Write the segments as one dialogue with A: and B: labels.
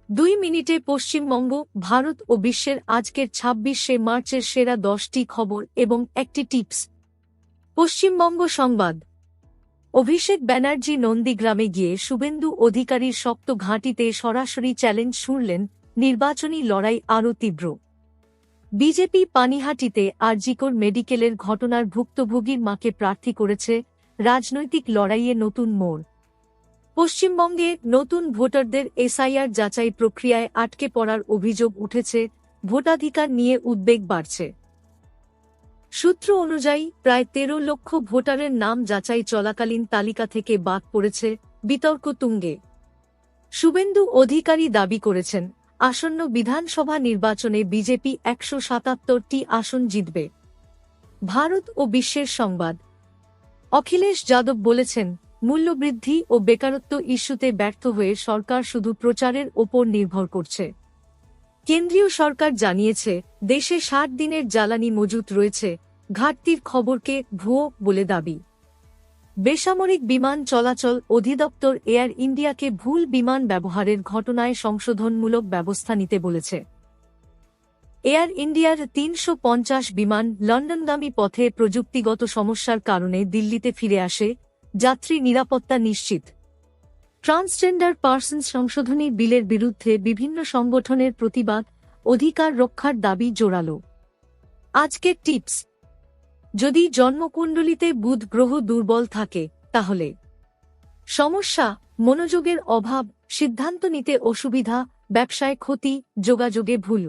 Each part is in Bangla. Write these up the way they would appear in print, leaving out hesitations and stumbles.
A: 2 মিনিটে পশ্চিমবঙ্গ, ভারত ও বিশ্বের আজকের ২৬শে মার্চের সেরা 10টি খবর এবং একটি টিপস। পশ্চিমবঙ্গ সংবাদ। অভিষেক ব্যানার্জি নন্দীগ্রামে গিয়ে শুভেন্দু অধিকারীর শক্ত ঘাঁটিতে সরাসরি চ্যালেঞ্জ ছুঁড়লেন, নির্বাচনী লড়াই আরও তীব্র। বিজেপি পানিহাটিতে আরজিকর মেডিকেলের ঘটনার ভুক্তভোগীর মাকে প্রার্থী করেছে, রাজনৈতিক লড়াইয়ে নতুন মোড়। পশ্চিমবঙ্গে নতুন ভোটারদের এসআইআর যাচাই প্রক্রিয়ায় আটকে পড়ার অভিযোগ উঠেছে, ভোটাধিকার নিয়ে উদ্বেগ বাড়ছে। সূত্র অনুযায়ী প্রায় ১৩ লক্ষ ভোটারের নাম যাচাই চলাকালীন তালিকা থেকে বাদ পড়েছে, বিতর্ক তুঙ্গে। শুভেন্দু অধিকারী দাবি করেছেন, আসন্ন বিধানসভা নির্বাচনে বিজেপি ১৭৭টি আসন জিতবে। ভারত ও বিশ্বের সংবাদ। অখিলেশ যাদব বলেছেন, মূল্যবৃদ্ধি ও বেকারত্ব ইস্যুতে ব্যর্থ হয়ে সরকার শুধু প্রচারের ওপর নির্ভর করছে। কেন্দ্রীয় সরকার জানিয়েছে, দেশে ৬০ দিনের জ্বালানি মজুত রয়েছে, ঘাটতির খবরকে ভুয়ো বলে দাবি। বেসামরিক বিমান চলাচল অধিদপ্তর এয়ার ইন্ডিয়াকে ভুল বিমান ব্যবহারের ঘটনায় সংশোধনমূলক ব্যবস্থা নিতে বলেছে। এয়ার ইন্ডিয়ার ৩৫০ বিমান লন্ডনগামী পথে প্রযুক্তিগত সমস্যার কারণে দিল্লিতে ফিরে আসে, যাত্রী নিরাপত্তা নিশ্চিত। ট্রান্সজেন্ডার পার্সন সংশোধনী বিলের বিরুদ্ধে বিভিন্ন সংগঠনের প্রতিবাদ, অধিকার রক্ষার দাবি জোরালো। আজকের টিপস। যদি জন্মকুণ্ডলিতে বুধ গ্রহ দুর্বল থাকে, তাহলে সমস্যা, মনোযোগের অভাব, সিদ্ধান্ত নিতে অসুবিধা, ব্যবসায় ক্ষতি, যোগাযোগে ভুল।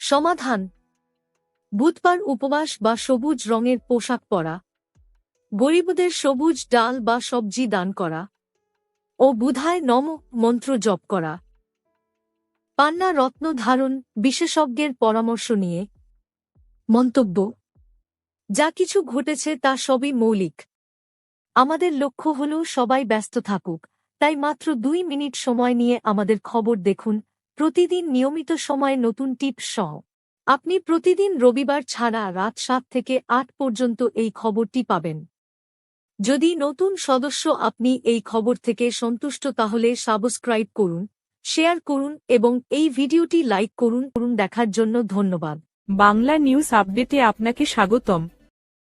A: সমাধান: বুধবার উপবাস বা সবুজ রঙের পোশাক পরা, গরিবদের সবুজ ডাল বা সবজি দান করা ও বুধায় নমঃ মন্ত্র জপ করা। পান্না রত্ন ধারণ, বিশেষজ্ঞের পরামর্শ নিয়ে। মন্তব্য: যা কিছু ঘটেছে তা সবই মৌলিক। আমাদের লক্ষ্য হল সবাই ব্যস্ত থাকুক, তাই মাত্র 2 মিনিট সময় নিয়ে আমাদের খবর দেখুন, প্রতিদিন নিয়মিত সময়ে নতুন টিপস সহ। আপনি প্রতিদিন রবিবার ছাড়া রাত 7 থেকে 8 পর্যন্ত এই খবরটি পাবেন। যদি নতুন সদস্য আপনি এই খবর থেকে সন্তুষ্ট তাহলে সাবস্ক্রাইব করুন, শেয়ার করুন এবং এই ভিডিওটি লাইক করুন। দেখার জন্য ধন্যবাদ।
B: বাংলা নিউজ আপডেটে আপনাকে স্বাগতম।